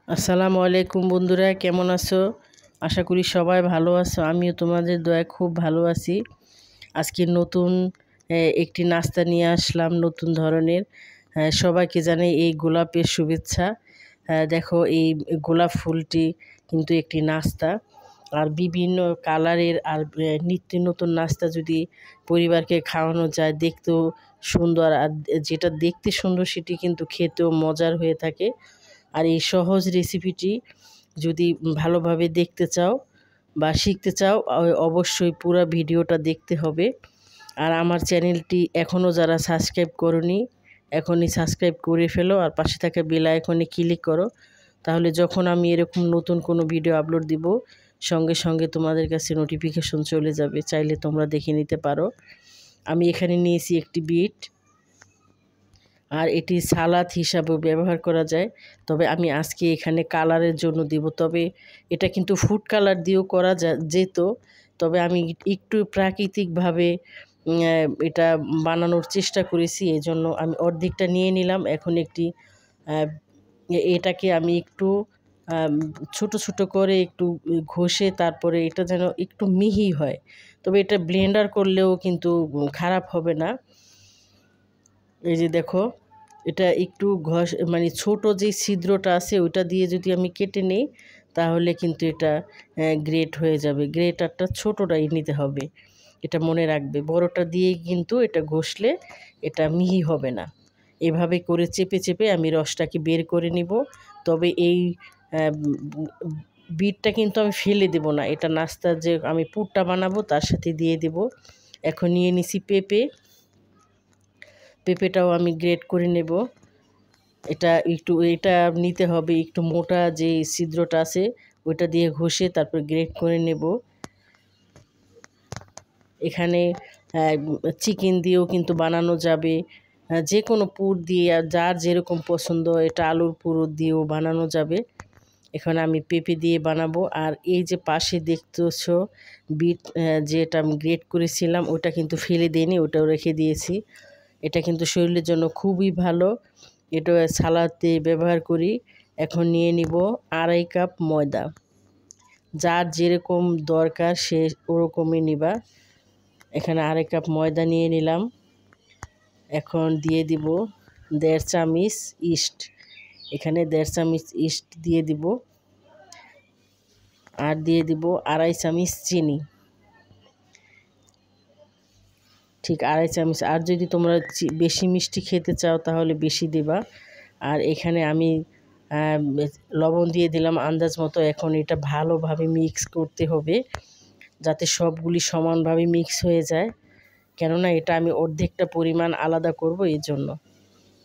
আসসালামু আলাইকুম বন্ধুরা, কেমন আছো? আশা করি সবাই ভালো আছো। আমিও তোমাদের দয়ায় খুব ভালো আছি। আজকে নতুন একটি নাস্তা নিয়ে আসলাম, নতুন ধরনের। সবাইকে জানাই এই গোলাপের শুভেচ্ছা। দেখো, এই গোলাপ ফুলটি কিন্তু একটি নাস্তা, আর বিভিন্ন কালারের আর নিত্য নতুন নাস্তা যদি পরিবারকে খাওয়ানো যায়, দেখতেও সুন্দর, আর যেটা দেখতে সুন্দর সেটি কিন্তু খেতেও মজার হয়ে থাকে। আর এই সহজ রেসিপিটি যদি ভালোভাবে দেখতে চাও বা শিখতে চাও, অবশ্যই পুরো ভিডিওটা দেখতে হবে। আর আমার চ্যানেলটি এখনও যারা সাবস্ক্রাইব করোনি, এখনই সাবস্ক্রাইব করে ফেলো, আর পাশে থাকা বেল আইকনে ক্লিক করো। তাহলে যখন আমি এরকম নতুন কোনো ভিডিও আপলোড দিব, সঙ্গে সঙ্গে তোমাদের কাছে নোটিফিকেশন চলে যাবে, চাইলে তোমরা দেখে নিতে পারো। আমি এখানে নিয়েছি একটি বিট, আর এটি সালাদ হিসাবেও ব্যবহার করা যায়। তবে আমি আজকে এখানে কালারের জন্য দিব, তবে এটা কিন্তু ফুড কালার দিয়েও করা যেত। তবে আমি একটু প্রাকৃতিকভাবে এটা বানানোর চেষ্টা করেছি, এই জন্য আমি অর্ধেকটা নিয়ে নিলাম। এখন এটাকে আমি একটু ছোট ছোট করে একটু ঘষে, তারপরে এটা যেন একটু মিহি হয়। তবে এটা ব্লেন্ডার করলেও কিন্তু খারাপ হবে না। এই যে দেখো, এটা একটু মানে ছোট যে ছিদ্রটা আছে ওইটা দিয়ে যদি আমি কেটে নিই, তাহলে কিন্তু এটা গ্রেট হয়ে যাবে। গ্রেটারটা ছোটটাই নিতে হবে, এটা মনে রাখবে। বড়টা দিয়ে কিন্তু এটা ঘষলে এটা মিহি হবে না। এভাবে করে চেপে চেপে আমি রসটাকে বের করে নিব। তবে এই বিটটা কিন্তু আমি ফেলে দেব না, এটা নাস্তার যে আমি পুরটা বানাবো তার সাথে দিয়ে দেব। এখন নিয়ে নিছি পেঁপেটাও আমি গ্রেট করে নেব। এটা নিতে হবে একটু মোটা, যে ছিদ্রটা আছে ওইটা দিয়ে ঘষে তারপর গ্রেট করে নেব। এখানে চিকেন দিয়েও কিন্তু বানানো যাবে, যে কোনো পুর দিয়ে, যার যেরকম পছন্দ, এটা আলুর পুর দিয়েও বানানো যাবে। এখন আমি পেঁপে দিয়ে বানাবো। আর এই যে পাশে দেখতেছো বিট, যেটা আমি গ্রেট করেছিলাম ওটা কিন্তু ফেলে দিইনি, ওটাও রেখে দিয়েছি। এটা কিন্তু শরীরের জন্য খুবই ভালো, এটা সালাদে ব্যবহার করি। এখন নিয়ে নিব 2.5 কাপ ময়দা। যার যেরকম দরকার সে ওরকমই নিবা। এখানে 2.5 কাপ ময়দা নিয়ে নিলাম। এখন দিয়ে দিব 1.5 চামচ ইস্ট। এখানে 1.5 চামচ ইস্ট দিয়ে দিব। আর দিয়ে দিব 2.5 চামচ চিনি, ঠিক 2.5 চামচ। আর যদি তোমরা বেশি মিষ্টি খেতে চাও তাহলে বেশি দিবা। আর এখানে আমি লবণ দিয়ে দিলাম আন্দাজ মতো। এখন এটা ভালোভাবে মিক্স করতে হবে, যাতে সবগুলি সমানভাবে মিক্স হয়ে যায়, কেননা এটা আমি অর্ধেকটা পরিমাণ আলাদা করব, এই জন্য।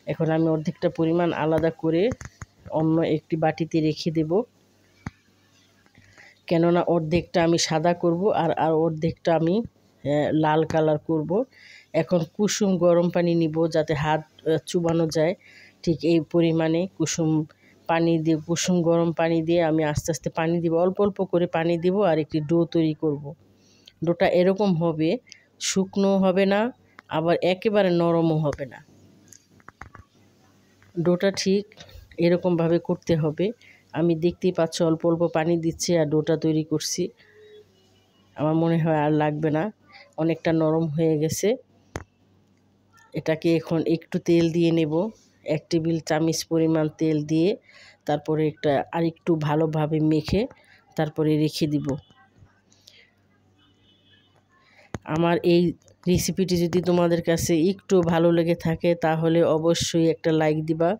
এখন আমি অর্ধেকটা পরিমাণ আলাদা করে অন্য একটি বাটিতে রেখে দেব, কেননা অর্ধেকটা আমি সাদা করব আর অর্ধেকটা আমি লাল কালার করব। এখন কুসুম গরম পানি নিব, যাতে হাত চুবানো যায়। ঠিক এই পরিমাণে কুসুম গরম পানি দিয়ে আমি আস্তে আস্তে পানি দিব, অল্প অল্প করে পানি দিব, আর একটি ডো তৈরি করব। ডোটা এরকম হবে, শুকনো হবে না, আবার একেবারে নরমও হবে না। ডোটা ঠিক এরকমভাবে করতে হবে। আমি দেখতেই পাচ্ছ অল্প অল্প পানি দিচ্ছি আর ডোটা তৈরি করছি। আমার মনে হয় আর লাগবে না, অনেকটা নরম হয়ে গেছে। এটাকে এখন একটু তেল দিয়ে নেব, 1 টেবিল চামচ পরিমাণ তেল দিয়ে, তারপরে আর একটু ভালোভাবে মেখে তারপরে রেখে দিব। আমার এই রেসিপিটি যদি তোমাদের কাছে একটু ভালো লেগে থাকে তাহলে অবশ্যই একটা লাইক দিবা,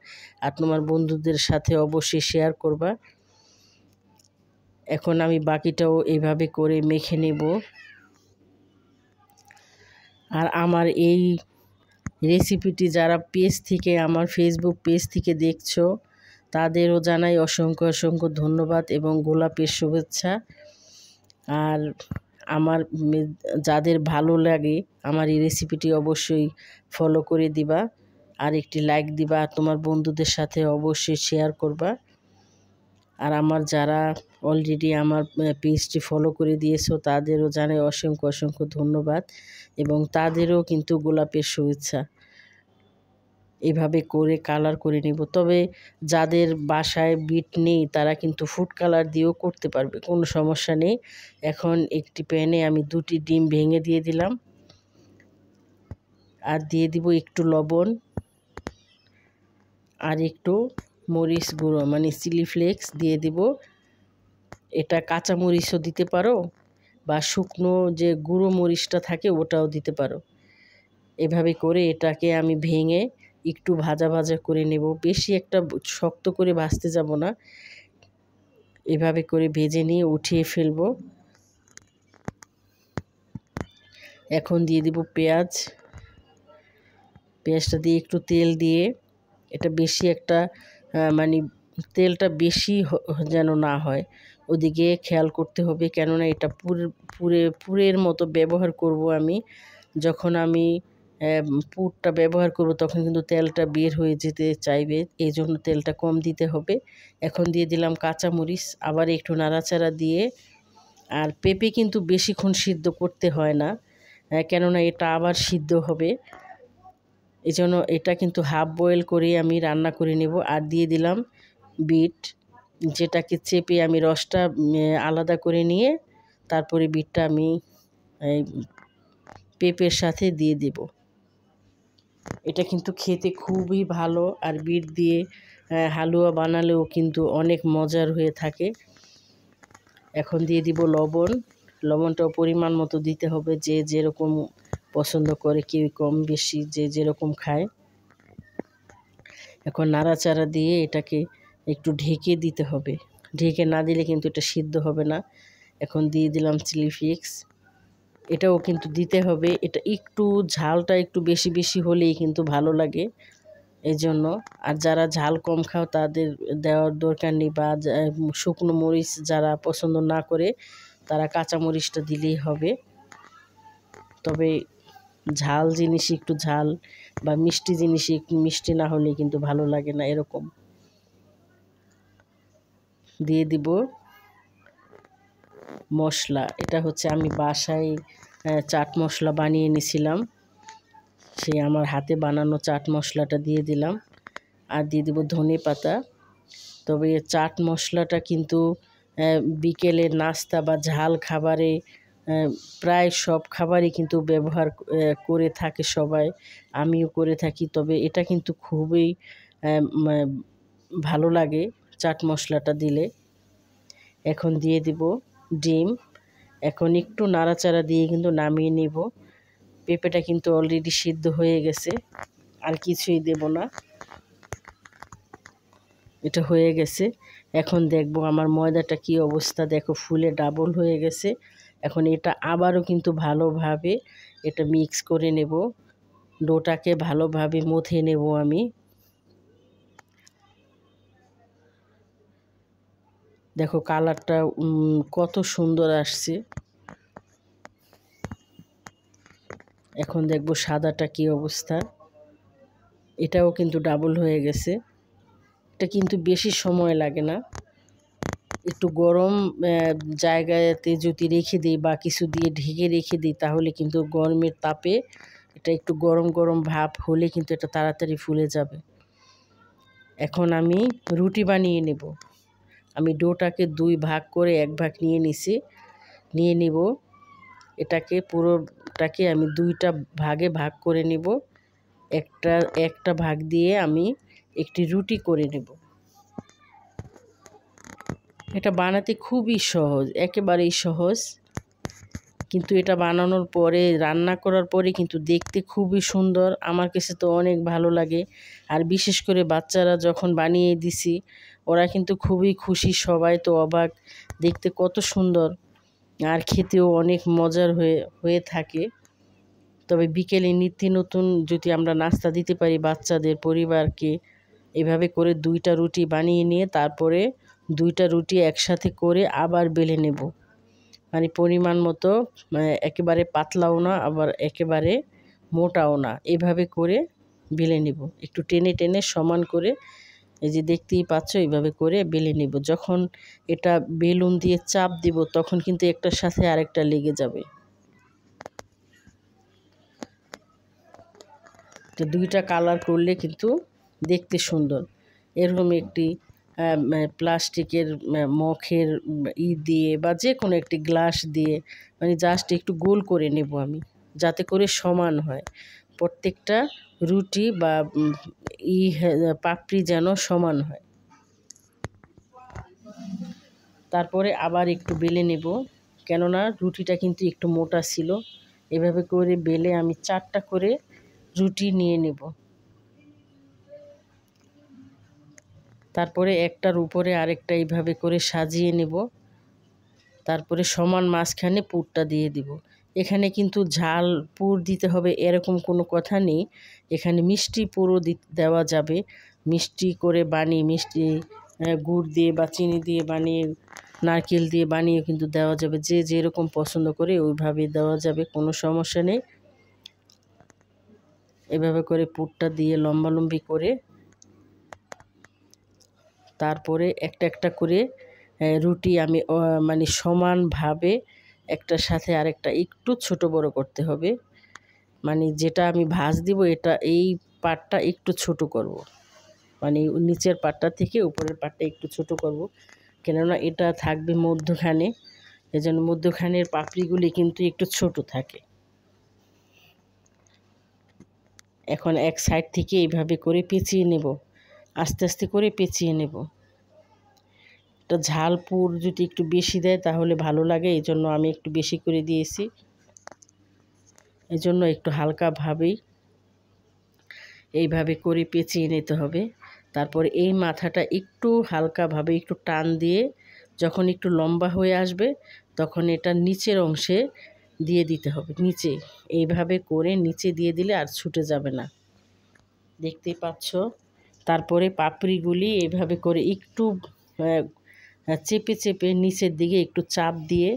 আর তোমার বন্ধুদের সাথে অবশ্যই শেয়ার করবা। এখন আমি বাকিটাও এইভাবে করে মেখে নেব। আর আমার এই রেসিপিটি যারা আমার ফেসবুক পেজ থেকে দেখছো, তাদেরও জানাই অসংখ্য অসংখ্য ধন্যবাদ এবং গোলাপের শুভেচ্ছা। আর যাদের ভালো লাগে আমার এই রেসিপিটি অবশ্যই ফলো করে দিবা, আর একটি লাইক দিবা, আর তোমার বন্ধুদের সাথে অবশ্যই শেয়ার করবা। আর আমার যারা অলরেডি আমার পেজটি ফলো করে দিয়েছো তাদেরও জানাই অসংখ্য অসংখ্য ধন্যবাদ, এবং তাদেরও কিন্তু গোলাপের শুভেচ্ছা। এভাবে করে কালার করে নিব। তবে যাদের বাসায় বিট নেই তারা কিন্তু ফুড কালার দিয়েও করতে পারবে, কোনো সমস্যা নেই। এখন একটি প্যানে আমি 2টি ডিম ভেঙে দিয়ে দিলাম, আর দিয়ে দিব একটু লবণ আর একটু মরিচ গুঁড়ো মানে চিলি ফ্লেক্স দিয়ে দিব। এটা কাঁচা মরিচও দিতে পারো বা শুকনো যে গুঁড়ো মরিচটা থাকে ওটাও দিতে পারো। এভাবে করে এটাকে আমি ভেঙে একটু ভাজা ভাজা করে নেব, বেশি একটা শক্ত করে ভাজতে যাব না। এভাবে করে ভেজে নিয়ে উঠিয়ে ফেলবো। এখন দিয়ে দিব পেঁয়াজ। পেঁয়াজটা দিয়ে একটু তেল দিয়ে এটা বেশি একটা মানে তেলটা বেশি যেন না হয় ওদিকে খেয়াল করতে হবে, কেননা এটা পুরের মতো ব্যবহার করব আমি। যখন আমি পুরটা ব্যবহার করব তখন কিন্তু তেলটা বের হয়ে যেতে চাইবে, এই জন্য তেলটা কম দিতে হবে। এখন দিয়ে দিলাম কাঁচামরিচ, আবার একটু নাড়াচাড়া দিয়ে। আর পেঁপে কিন্তু বেশিক্ষণ সিদ্ধ করতে হয় না, কেননা এটা আবার সিদ্ধ হবে, এই জন্য এটা কিন্তু হাফ বয়েল করে আমি রান্না করে নেব। আর দিয়ে দিলাম বিট, যেটাকে চেপে আমি রসটা আলাদা করে নিয়ে তারপরে বিটটা আমি পেঁপের সাথে দিয়ে দেব। এটা কিন্তু খেতে খুবই ভালো, আর বিট দিয়ে হালুয়া বানালেও কিন্তু অনেক মজার হয়ে থাকে। এখন দিয়ে দিব লবণ। লবণটাও পরিমাণ মতো দিতে হবে, যে যেরকম পছন্দ করে, কেউ কম বেশি যে যেরকম খায়। এখন নাড়াচাড়া দিয়ে এটাকে একটু ঢেকে দিতে হবে, ঢেকে না দিলে কিন্তু এটা সিদ্ধ হবে না। এখন দিয়ে দিলাম চিলি ফ্লেক্স, এটাও কিন্তু দিতে হবে। এটা একটু ঝালটা একটু বেশি বেশি হলেই কিন্তু ভালো লাগে, এই জন্য। আর যারা ঝাল কম খাও তাদের দেওয়ার দরকার নেই, বা শুকনো মরিচ যারা পছন্দ না করে তারা কাঁচা মরিচটা দিলেই হবে। তবে ঝাল জিনিস একটু ঝাল বা মিষ্টি জিনিস একটু মিষ্টি না হলে কিন্তু ভালো লাগে না, এরকম। দিয়ে দিব মশলা, এটা হচ্ছে আমি বাসায় চাট মশলা বানিয়ে নিয়েছিলাম, সেই আমার হাতে বানানো চাট মশলাটা দিয়ে দিলাম। আর দিয়ে দিব ধনে পাতা। তবে চাট মশলাটা কিন্তু বিকেলের নাস্তা বা ঝাল খাবারে প্রায় সব খাবারই কিন্তু ব্যবহার করে থাকে সবাই, আমিও করে থাকি। তবে এটা কিন্তু খুবই ভালো লাগে চাট মশলাটা দিলে। এখন দিয়ে দিব ডিম। এখন একটু নাড়াচাড়া দিয়ে কিন্তু নামিয়ে নেব। পেঁপেটা কিন্তু অলরেডি সিদ্ধ হয়ে গেছে, আর কিছুই দেব না, এটা হয়ে গেছে। এখন দেখব আমার ময়দাটা কি অবস্থা, দেখো ফুলে ডাবল হয়ে গেছে। এখন এটা আবারও কিন্তু ভালোভাবে এটা মিক্স করে নেব, ডোটাকে ভালোভাবে মথে নেব আমি। দেখো কালারটা কত সুন্দর আসছে। এখন দেখব সাদাটা কি অবস্থা, এটাও কিন্তু ডাবল হয়ে গেছে। এটা কিন্তু বেশি সময় লাগে না, একটু গরম জায়গাতে যদি রেখে দিই বা কিছু দিয়ে ঢেকে রেখে দিই তাহলে কিন্তু গরমের তাপে এটা একটু গরম গরম ভাপ হলে কিন্তু এটা তাড়াতাড়ি ফুলে যাবে। এখন আমি রুটি বানিয়ে নেব। আমি ডোটাকে 2 ভাগ করে 1 ভাগ নিয়ে নিব। এটাকে পুরোটাকে আমি 2টা ভাগে ভাগ করে নেব। একটা ভাগ দিয়ে আমি একটি রুটি করে নেব। এটা বানাতে খুবই সহজ, একেবারেই সহজ, কিন্তু এটা বানানোর পরে রান্না করার পরে কিন্তু দেখতে খুবই সুন্দর, আমার কাছে তো অনেক ভালো লাগে। আর বিশেষ করে বাচ্চারা যখন বানিয়ে দিছি ওরা কিন্তু খুবই খুশি, সবাই তো অবাক, দেখতে কত সুন্দর আর খেতেও অনেক মজার হয়ে থাকে। তবে বিকেলে নিত্য নতুন যদি আমরা নাস্তা দিতে পারি বাচ্চাদের, পরিবারকে, এভাবে করে 2টা রুটি বানিয়ে নিয়ে তারপরে 2টা রুটি একসাথে করে আবার বেলে নেব, মানে পরিমাণ মতো, একেবারে পাতলাও না আবার একেবারে মোটাও না, এভাবে করে বেলে নেব। একটু টেনে টেনে সমান করে, এই যে দেখতেই পাচ্ছ এইভাবে করে বেলে নেব। যখন এটা বেলুন দিয়ে চাপ দিব তখন কিন্তু একটার সাথে আরেকটা লেগে যাবে। দুইটা কালার করলে কিন্তু দেখতে সুন্দর। এরকম একটি প্লাস্টিকের মগের দিয়ে বা যে কোনো একটি গ্লাস দিয়ে মানে জাস্ট একটু গোল করে নেব আমি, যাতে করে সমান হয় প্রত্যেকটা রুটি বা পাপড়ি যেন সমান হয়। তারপরে আবার একটু বেলে নেব, কেননা রুটিটা কিন্তু একটু মোটা ছিল। এভাবে করে বেলে আমি 4টা করে রুটি নিয়ে নেব। তারপরে একটার উপরে আরেকটা এইভাবে করে সাজিয়ে নেব। তারপরে সমান মাঝখানে পুরটা দিয়ে দিব। এখানে কিন্তু ঝাল পুর দিতে হবে এরকম কোনো কথা নেই, এখানে মিষ্টি পুরও দেওয়া যাবে। মিষ্টি করে বানিয়ে মিষ্টি গুড় দিয়ে বা চিনি দিয়ে বানিয়ে, নারকেল দিয়ে বানিয়ে কিন্তু দেওয়া যাবে, যে যেরকম পছন্দ করে ওইভাবে দেওয়া যাবে, কোনো সমস্যা নেই। এভাবে করে পুরটা দিয়ে লম্বালম্বি করে তারপরে একটা একটা করে রুটি আমি মানে সমানভাবে একটার সাথে আরেকটা একটু ছোট বড় করতে হবে। মানে যেটা আমি ভাঁজ দিব এটা এই পাটটা একটু ছোট করব, মানে নিচের পাটটা থেকে উপরের পাটটা একটু ছোট করব, কেননা এটা থাকবে মধ্যখানে, এজন্য মধ্যখানের পাপড়িগুলি কিন্তু একটু ছোট থাকে। এখন এক সাইড থেকে এইভাবে করে পেঁচিয়ে নেব, আস্তে আস্তে করে পেঁচিয়ে নেব। এটা ঝাল পুর যদি একটু বেশি দেয় তাহলে ভালো লাগে, এই জন্য আমি একটু বেশি করে দিয়েছি। এই জন্য একটু হালকাভাবেই এইভাবে করে পেঁচিয়ে নিতে হবে। তারপর এই মাথাটা একটু হালকাভাবে একটু টান দিয়ে যখন একটু লম্বা হয়ে আসবে তখন এটা নিচের অংশে দিয়ে দিতে হবে, নিচে এইভাবে করে নিচে দিয়ে দিলে আর ছুটে যাবে না, দেখতেই পাচ্ছ। তারপরে পাপড়িগুলি এইভাবে করে একটু চেপে চেপে নিচের দিকে একটু চাপ দিয়ে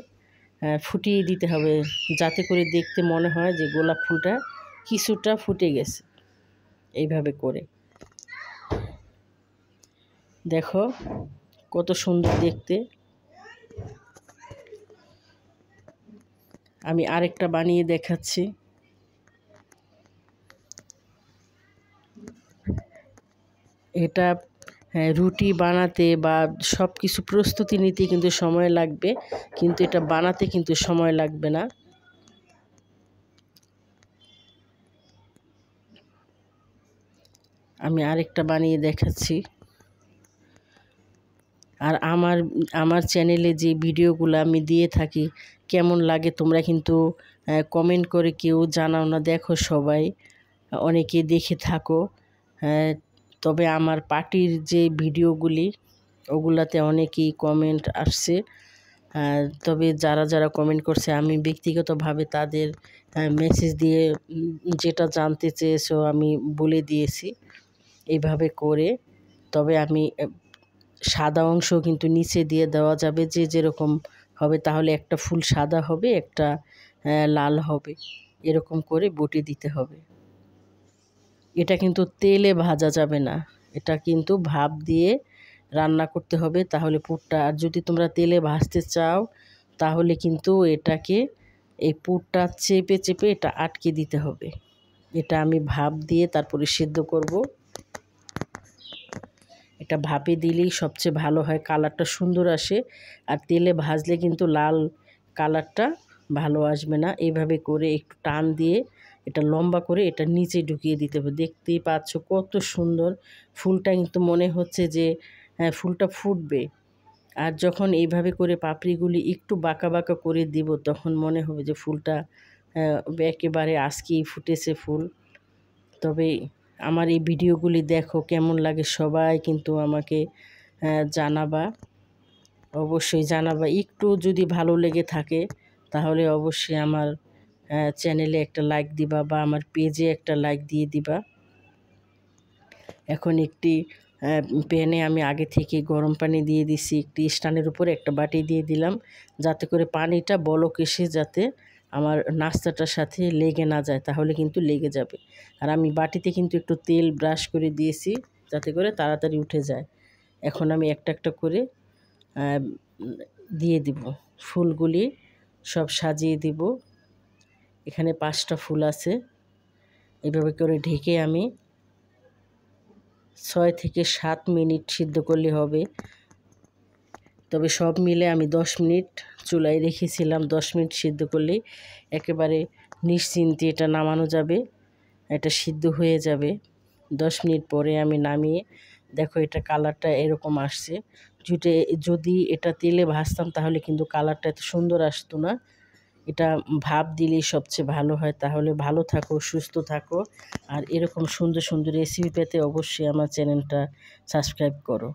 ফুটিয়ে দিতে হবে, যাতে করে দেখতে মনে হয় যে গোলাপ ফুলটা কিছুটা ফুটে গেছে। এইভাবে করে দেখো কত সুন্দর দেখতে। আমি আরেকটা বানিয়ে দেখাচ্ছি। এটা রুটি বানাতে বা সব কিছু প্রস্তুতি নিতে কিন্তু সময় লাগবে, কিন্তু এটা বানাতে কিন্তু সময় লাগবে না। আমি আরেকটা বানিয়ে দেখাচ্ছি। আর আমার চ্যানেলে যে ভিডিওগুলো আমি দিয়ে থাকি কেমন লাগে তোমরা কিন্তু কমেন্ট করে কেউ জানাও না, দেখো সবাই অনেকে দেখে থাকো। তবে আমার পার্টির যে ভিডিওগুলি ওগুলাতে অনেকেই কমেন্ট আসছে, তবে যারা যারা কমেন্ট করছে আমি ব্যক্তিগতভাবে তাদের মেসেজ দিয়ে যেটা জানতে চেয়েছো আমি বলে দিয়েছি এইভাবে করে। তবে আমি সাদা অংশ কিন্তু নিচে দিয়ে দেওয়া যাবে, যে যেরকম হবে, তাহলে একটা ফুল সাদা হবে একটা লাল হবে, এরকম করে বটি দিতে হবে। এটা কিন্তু তেলে ভাজা যাবে না, এটা কিন্তু ভাপ দিয়ে রান্না করতে হবে, তাহলে পুরটা। আর যদি তোমরা তেলে ভাজতে চাও তাহলে কিন্তু এটাকে এই পুরটা চেপে চেপে এটা আটকে দিতে হবে। এটা আমি ভাপ দিয়ে তারপরে সিদ্ধ করব। এটা ভাপে দিলেই সবচেয়ে ভালো হয়, কালারটা সুন্দর আসে। আর তেলে ভাজলে কিন্তু লাল কালারটা ভালো আসবে না। এইভাবে করে একটু টান দিয়ে এটা লম্বা করে এটা নিচে ঢুকিয়ে দিতে হবে। দেখতেই পাচ্ছ কত সুন্দর ফুলটা, কিন্তু মনে হচ্ছে যে ফুলটা ফুটবে। আর যখন এইভাবে করে পাপড়িগুলি একটু বাঁকা বাঁকা করে দিব তখন মনে হবে যে ফুলটা একেবারে আজকেই ফুটেছে ফুল। তবে আমার এই ভিডিওগুলি দেখো কেমন লাগে, সবাই কিন্তু আমাকে জানাবা, অবশ্যই জানাবা। একটু যদি ভালো লেগে থাকে তাহলে অবশ্যই আমার চ্যানেলে একটা লাইক দিবা বা আমার পেজে একটা লাইক দিয়ে দিবা। এখন একটি প্যানে আমি আগে থেকে গরম পানি দিয়ে দিছি, একটি স্ট্যান্ডের উপরে একটা বাটি দিয়ে দিলাম, যাতে করে পানিটা বলক এসে যাতে আমার নাস্তাটার সাথে লেগে না যায়, তাহলে কিন্তু লেগে যাবে। আর আমি বাটিতে কিন্তু একটু তেল ব্রাশ করে দিয়েছি যাতে করে তাড়াতাড়ি উঠে যায়। এখন আমি একটা একটা করে দিয়ে দিব, ফুলগুলি সব সাজিয়ে দিব। এখানে 5টা ফুল আছে, এভাবে করে ঢেকে আমি 6 থেকে 7 মিনিট সিদ্ধ করলে হবে। তবে সব মিলে আমি 10 মিনিট চুলায় রেখেছিলাম। 10 মিনিট সিদ্ধ করলেই একেবারে নিশ্চিন্তে এটা নামানো যাবে, এটা সিদ্ধ হয়ে যাবে। 10 মিনিট পরে আমি নামিয়ে দেখো এটা কালারটা এরকম আসছে। যদি এটা তেলে ভাজতাম তাহলে কিন্তু কালারটা এত সুন্দর আসতো না। এটা ভাপ দিলেই সবচেয়ে ভালো হয়। তাহলে ভালো থাকো, সুস্থ থাকো, আর এরকম সুন্দর সুন্দর রেসিপি পেতে অবশ্যই আমার চ্যানেলটা সাবস্ক্রাইব করো।